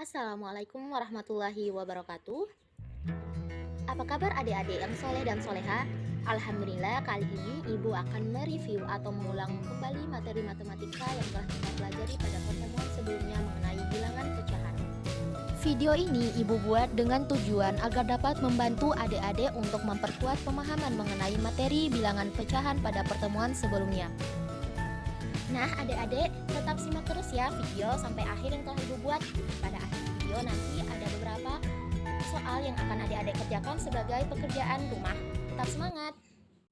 Assalamualaikum warahmatullahi wabarakatuh. Apa kabar adik-adik yang soleh dan soleha? Alhamdulillah, kali ini Ibu akan mereview atau mengulang kembali materi matematika yang telah kita pelajari pada pertemuan sebelumnya mengenai bilangan pecahan. Video ini Ibu buat dengan tujuan agar dapat membantu adik-adik untuk memperkuat pemahaman mengenai materi bilangan pecahan pada pertemuan sebelumnya. Nah, adik-adik tetap simak terus ya video sampai akhir yang telah Ibu buat. Pada akhir video nanti ada beberapa soal yang akan adik-adik kerjakan sebagai pekerjaan rumah. Tetap semangat!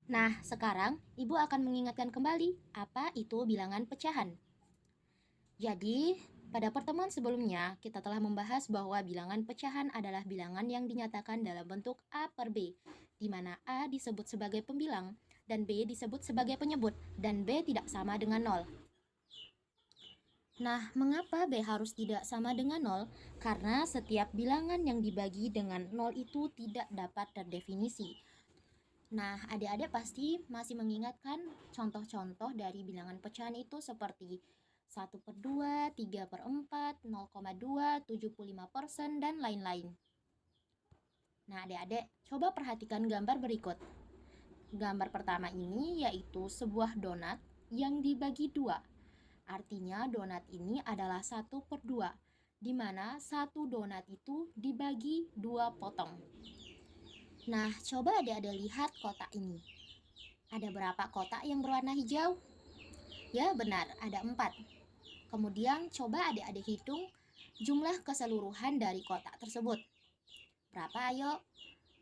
Nah, sekarang Ibu akan mengingatkan kembali apa itu bilangan pecahan. Jadi, pada pertemuan sebelumnya kita telah membahas bahwa bilangan pecahan adalah bilangan yang dinyatakan dalam bentuk A per B, di mana A disebut sebagai pembilang dan B disebut sebagai penyebut, dan B tidak sama dengan 0. Nah, mengapa B harus tidak sama dengan 0? Karena setiap bilangan yang dibagi dengan 0 itu tidak dapat terdefinisi. Nah, adik-adik pasti masih mengingatkan contoh-contoh dari bilangan pecahan itu seperti 1 per 2, 3 per 4, 0,2, 75%, dan lain-lain. Nah, adik-adik coba perhatikan gambar berikut. Gambar pertama ini yaitu sebuah donat yang dibagi dua. Artinya donat ini adalah 1 per 2, di mana satu donat itu dibagi 2 potong. Nah, coba adik-adik lihat kotak ini. Ada berapa kotak yang berwarna hijau? Ya, benar, ada 4. Kemudian coba adik-adik hitung jumlah keseluruhan dari kotak tersebut. Berapa ayo?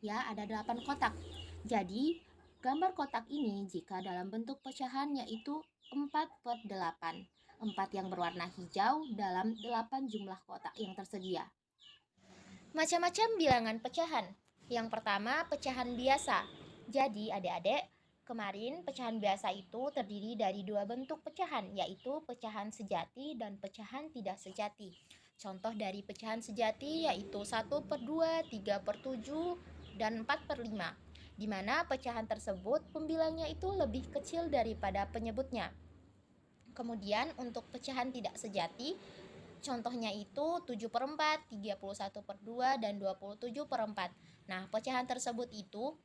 Ya, ada 8 kotak. Jadi, gambar kotak ini jika dalam bentuk pecahan yaitu 4 per 8. 4 yang berwarna hijau dalam 8 jumlah kotak yang tersedia. Macam-macam bilangan pecahan. Yang pertama, pecahan biasa. Jadi, adik-adik, kemarin pecahan biasa itu terdiri dari dua bentuk pecahan, yaitu pecahan sejati dan pecahan tidak sejati. Contoh dari pecahan sejati yaitu 1 per 2, 3 per 7, dan 4 per 5, di mana pecahan tersebut pembilangnya itu lebih kecil daripada penyebutnya. Kemudian untuk pecahan tidak sejati, contohnya itu 7 per 4, 31 per 2, dan 27 per 4. Nah, pecahan tersebut itu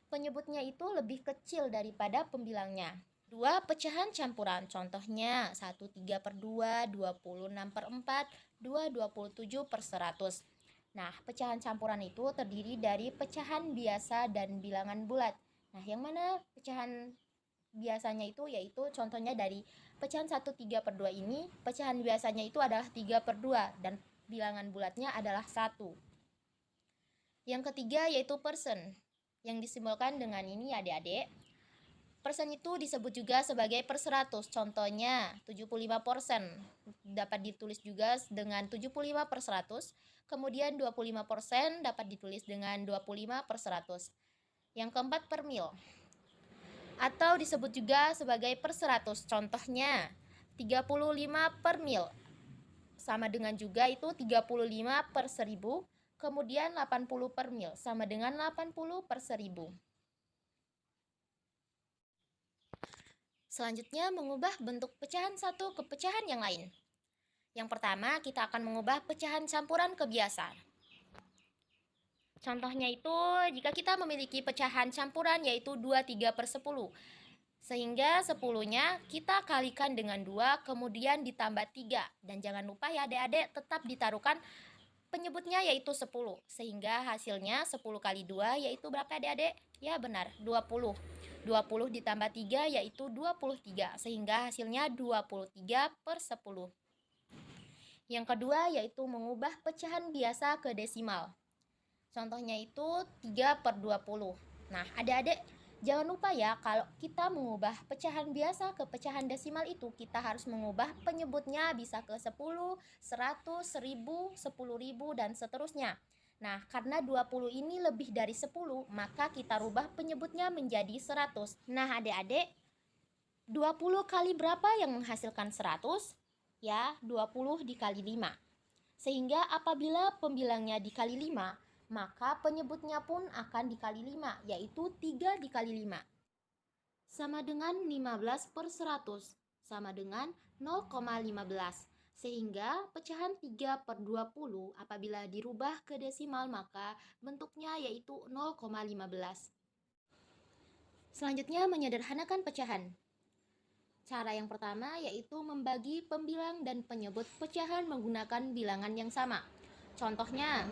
penyebutnya itu lebih kecil daripada pembilangnya. Dua pecahan campuran, contohnya 1 3 per 2, 26 per 4, 2 27 per 100. Nah, pecahan campuran itu terdiri dari pecahan biasa dan bilangan bulat. Nah, yang mana pecahan biasanya itu yaitu contohnya dari pecahan 1 3 per 2 ini, pecahan biasanya itu adalah 3 per 2 dan bilangan bulatnya adalah 1. Yang ketiga yaitu persen, yang disimbolkan dengan ini adik-adik. Persen itu disebut juga sebagai per 100, contohnya 75%. Dapat ditulis juga dengan 75 per 100, kemudian 25% dapat ditulis dengan 25 per 100. Yang keempat per mil, atau disebut juga sebagai per 100, contohnya 35 per mil, sama dengan juga itu 35 per 1000, kemudian 80 per mil, sama dengan 80 per 1000. Selanjutnya mengubah bentuk pecahan satu ke pecahan yang lain. Yang pertama kita akan mengubah pecahan campuran ke biasa. Contohnya itu jika kita memiliki pecahan campuran yaitu 2 3 per 10, sehingga 10-nya kita kalikan dengan 2 kemudian ditambah 3, dan jangan lupa ya adik-adik tetap ditaruhkan penyebutnya yaitu 10, sehingga hasilnya 10 kali 2 yaitu berapa adik-adik? Ya benar, 20. 20 ditambah 3 yaitu 23, sehingga hasilnya 23 per 10. Yang kedua yaitu mengubah pecahan biasa ke desimal. Contohnya itu 3 per 20. Nah, adik-adik jangan lupa ya, kalau kita mengubah pecahan biasa ke pecahan desimal itu kita harus mengubah penyebutnya bisa ke 10, 100, 1000, 10.000, dan seterusnya. Nah, karena 20 ini lebih dari 10, maka kita rubah penyebutnya menjadi 100. Nah, adik-adik, 20 kali berapa yang menghasilkan 100? Ya, 20 dikali 5. Sehingga apabila pembilangnya dikali 5, maka penyebutnya pun akan dikali 5, yaitu 3 dikali 5. Sama dengan 15 per 100, sama dengan 0,15. Sehingga pecahan 3/20 apabila dirubah ke desimal maka bentuknya yaitu 0,15. Selanjutnya menyederhanakan pecahan. Cara yang pertama yaitu membagi pembilang dan penyebut pecahan menggunakan bilangan yang sama. Contohnya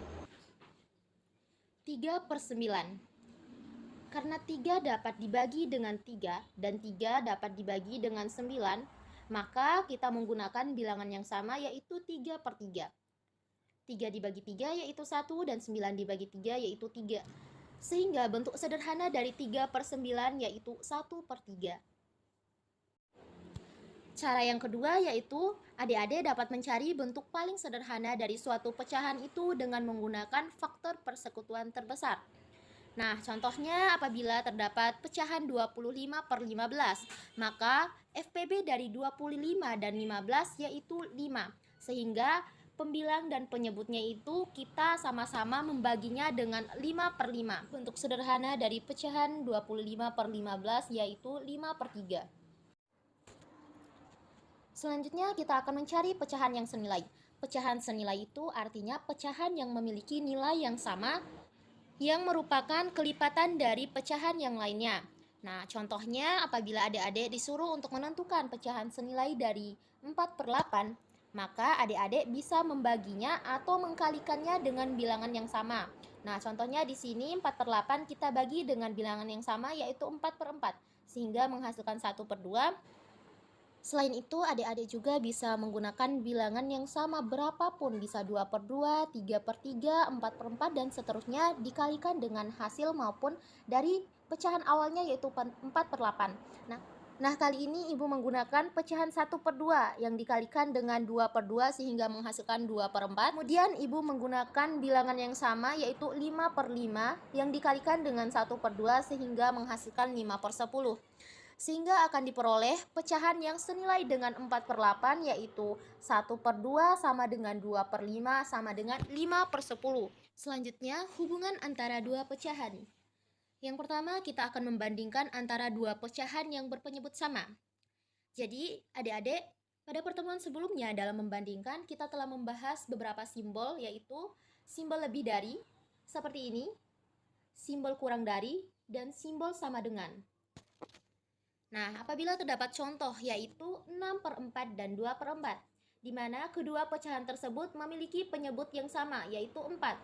3/9. Karena 3 dapat dibagi dengan 3 dan 3 dapat dibagi dengan 9, maka kita menggunakan bilangan yang sama yaitu 3/3. 3 dibagi 3 yaitu 1 dan 9 dibagi 3 yaitu 3. Sehingga bentuk sederhana dari 3/9 yaitu 1/3. Cara yang kedua yaitu adik-adik dapat mencari bentuk paling sederhana dari suatu pecahan itu dengan menggunakan faktor persekutuan terbesar. Nah, contohnya apabila terdapat pecahan 25/15, maka FPB dari 25 dan 15 yaitu 5. Sehingga pembilang dan penyebutnya itu kita sama-sama membaginya dengan 5/5. Bentuk sederhana dari pecahan 25/15 yaitu 5/3. Selanjutnya kita akan mencari pecahan yang senilai. Pecahan senilai itu artinya pecahan yang memiliki nilai yang sama yang merupakan kelipatan dari pecahan yang lainnya. Nah, contohnya apabila adik-adik disuruh untuk menentukan pecahan senilai dari 4/8, maka adik-adik bisa membaginya atau mengkalikannya dengan bilangan yang sama. Nah, contohnya di sini 4/8 kita bagi dengan bilangan yang sama yaitu 4/4, sehingga menghasilkan 1/2. Selain itu, adik-adik juga bisa menggunakan bilangan yang sama berapapun, bisa 2/2, 3/3, 4/4, dan seterusnya dikalikan dengan hasil maupun dari pecahan awalnya yaitu 4/8. Nah, kali ini Ibu menggunakan pecahan 1/2 yang dikalikan dengan 2/2 sehingga menghasilkan 2/4. Kemudian Ibu menggunakan bilangan yang sama yaitu 5/5 yang dikalikan dengan 1/2 sehingga menghasilkan 5/10. Sehingga akan diperoleh pecahan yang senilai dengan 4/8 yaitu 1/2 sama dengan 2/5 sama dengan 5/10. Selanjutnya, hubungan antara dua pecahan. Yang pertama, kita akan membandingkan antara dua pecahan yang berpenyebut sama. Jadi, adik-adik, pada pertemuan sebelumnya dalam membandingkan kita telah membahas beberapa simbol yaitu simbol lebih dari, seperti ini, simbol kurang dari, dan simbol sama dengan. Nah, apabila terdapat contoh yaitu 6/4 dan 2/4, di mana kedua pecahan tersebut memiliki penyebut yang sama yaitu 4.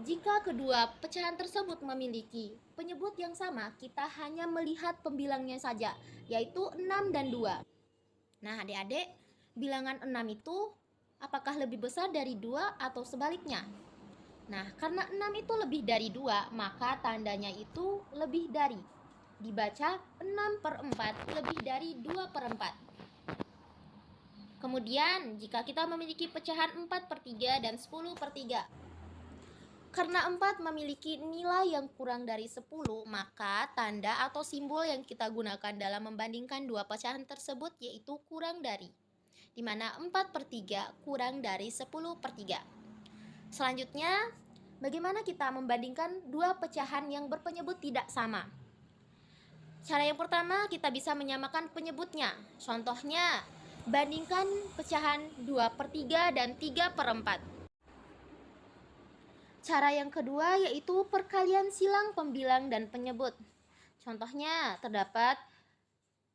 Jika kedua pecahan tersebut memiliki penyebut yang sama, kita hanya melihat pembilangnya saja yaitu 6 dan 2. Nah, adik-adik, bilangan 6 itu apakah lebih besar dari 2 atau sebaliknya? Nah, karena 6 itu lebih dari 2, maka tandanya itu lebih dari. Dibaca 6/4 lebih dari 2/4. Kemudian jika kita memiliki pecahan 4/3 dan 10/3, karena 4 memiliki nilai yang kurang dari 10, maka tanda atau simbol yang kita gunakan dalam membandingkan dua pecahan tersebut yaitu kurang dari, di mana 4/3 kurang dari 10/3. Selanjutnya, bagaimana kita membandingkan dua pecahan yang berpenyebut tidak sama? Cara yang pertama, kita bisa menyamakan penyebutnya. Contohnya, bandingkan pecahan 2/3 dan 3/4. Cara yang kedua yaitu perkalian silang pembilang dan penyebut. Contohnya, terdapat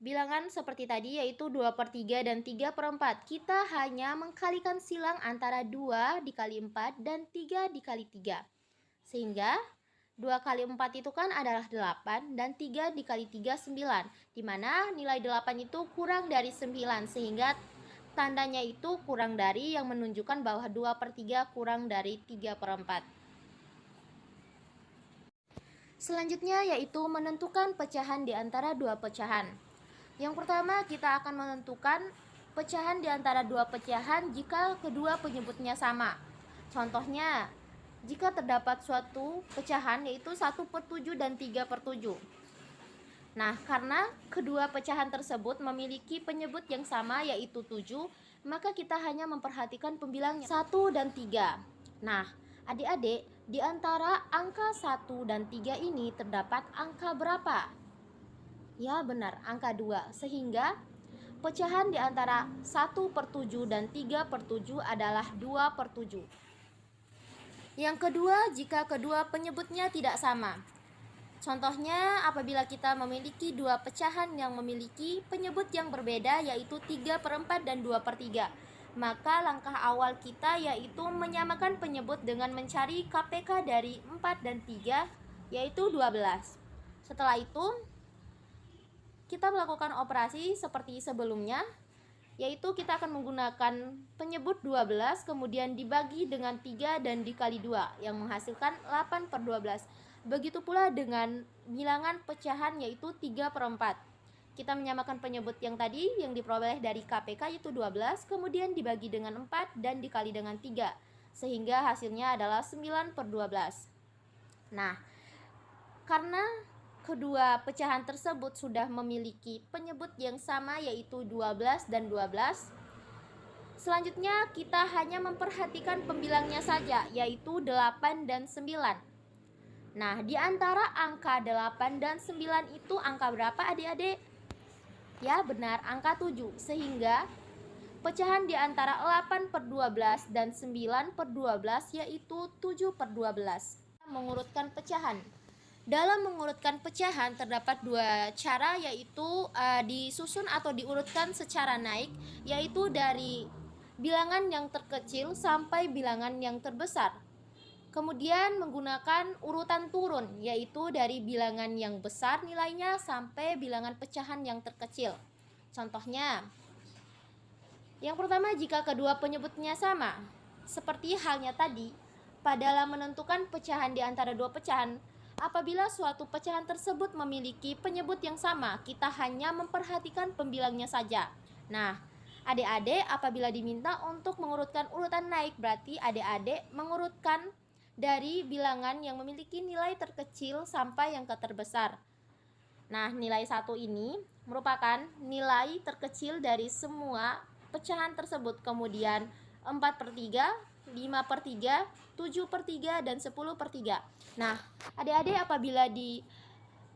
bilangan seperti tadi yaitu 2/3 dan 3/4. Kita hanya mengkalikan silang antara 2 dikali 4 dan 3 dikali 3. Sehingga 2 kali 4 itu kan adalah 8 dan 3 dikali 3 9, di mana nilai 8 itu kurang dari 9 sehingga tandanya itu kurang dari yang menunjukkan bahwa 2/3 kurang dari 3/4. Selanjutnya yaitu menentukan pecahan di antara dua pecahan. Yang pertama, kita akan menentukan pecahan di antara dua pecahan jika kedua penyebutnya sama. Contohnya, jika terdapat suatu pecahan yaitu 1/7 dan 3/7. Nah, karena kedua pecahan tersebut memiliki penyebut yang sama yaitu 7, maka kita hanya memperhatikan pembilangnya 1 dan 3. Nah, adik-adik, di antara angka 1 dan 3 ini terdapat angka berapa? Ya, benar, angka 2. Sehingga Pecahan di antara 1/7 dan 3/7 adalah 2/7. Yang kedua, jika kedua penyebutnya tidak sama. Contohnya, apabila kita memiliki dua pecahan yang memiliki penyebut yang berbeda, yaitu 3/4 dan 2/3, maka langkah awal kita yaitu menyamakan penyebut dengan mencari KPK dari 4 dan 3, yaitu 12. Setelah itu, kita melakukan operasi seperti sebelumnya, yaitu kita akan menggunakan penyebut 12 kemudian dibagi dengan 3 dan dikali 2 yang menghasilkan 8/12. Begitu pula dengan bilangan pecahan yaitu 3/4. Kita menyamakan penyebut yang tadi yang diperoleh dari KPK yaitu 12 kemudian dibagi dengan 4 dan dikali dengan 3 sehingga hasilnya adalah 9/12. Nah, karena kedua pecahan tersebut sudah memiliki penyebut yang sama yaitu 12 dan 12, selanjutnya kita hanya memperhatikan pembilangnya saja yaitu 8 dan 9. Nah, di antara angka 8 dan 9 itu angka berapa adik-adik? Ya, benar, angka 7. Sehingga pecahan di antara 8/12 dan 9/12 yaitu 7/12. Mengurutkan pecahan. Dalam mengurutkan pecahan terdapat dua cara yaitu disusun atau diurutkan secara naik yaitu dari bilangan yang terkecil sampai bilangan yang terbesar. Kemudian menggunakan urutan turun yaitu dari bilangan yang besar nilainya sampai bilangan pecahan yang terkecil. Contohnya, yang pertama jika kedua penyebutnya sama. Seperti halnya tadi, dalam menentukan pecahan di antara dua pecahan, apabila suatu pecahan tersebut memiliki penyebut yang sama, kita hanya memperhatikan pembilangnya saja. Nah, adik-adik apabila diminta untuk mengurutkan urutan naik, berarti adik-adik mengurutkan dari bilangan yang memiliki nilai terkecil sampai yang terbesar. Nah, nilai 1 ini merupakan nilai terkecil dari semua pecahan tersebut. Kemudian 4/3, 5/3, 7/3, dan 10/3. Nah, adik-adik apabila di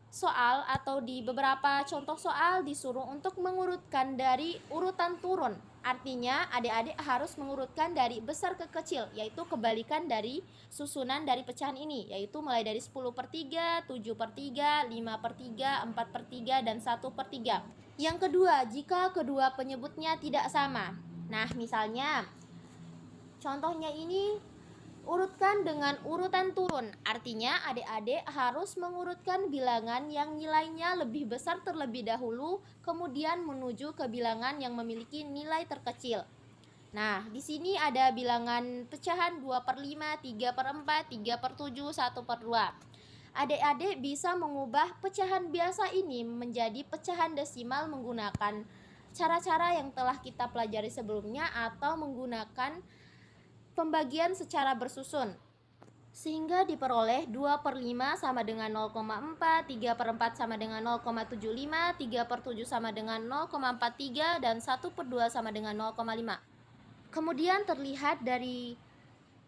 soal atau di beberapa contoh soal disuruh untuk mengurutkan dari urutan turun, artinya adik-adik harus mengurutkan dari besar ke kecil, yaitu kebalikan dari susunan dari pecahan ini, yaitu mulai dari 10/3, 7/3, 5/3, 4/3, dan 1/3. Yang kedua, jika kedua penyebutnya tidak sama. Nah, misalnya contohnya ini urutkan dengan urutan turun, artinya adik-adik harus mengurutkan bilangan yang nilainya lebih besar terlebih dahulu, kemudian menuju ke bilangan yang memiliki nilai terkecil. Nah, di sini ada bilangan pecahan 2/5, 3/4, 3/7, 1/2. Adik-adik bisa mengubah pecahan biasa ini menjadi pecahan desimal menggunakan cara-cara yang telah kita pelajari sebelumnya atau menggunakan pembagian secara bersusun sehingga diperoleh 2/5 sama dengan 0,4, 3/4 sama dengan 0,75, 3/7 sama dengan 0,43, dan 1/2 sama dengan 0,5. Kemudian terlihat dari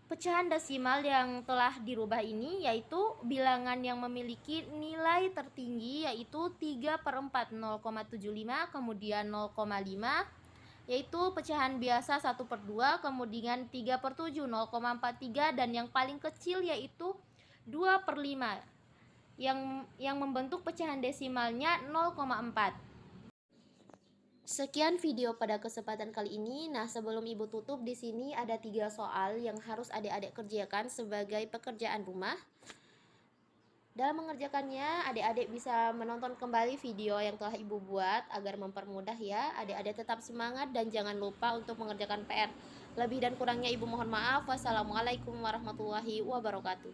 pecahan desimal yang telah dirubah ini yaitu bilangan yang memiliki nilai tertinggi yaitu 3/4, 0,75, kemudian 0,5, yaitu pecahan biasa 1/2, kemudian 3/7, 0,43, dan yang paling kecil yaitu 2/5 yang membentuk pecahan desimalnya 0,4. Sekian video pada kesempatan kali ini. Nah, sebelum Ibu tutup, di sini ada 3 soal yang harus adik-adik kerjakan sebagai pekerjaan rumah. Dalam mengerjakannya, adik-adik bisa menonton kembali video yang telah Ibu buat agar mempermudah ya. Adik-adik tetap semangat dan jangan lupa untuk mengerjakan PR. Lebih dan kurangnya Ibu mohon maaf. Wassalamualaikum warahmatullahi wabarakatuh.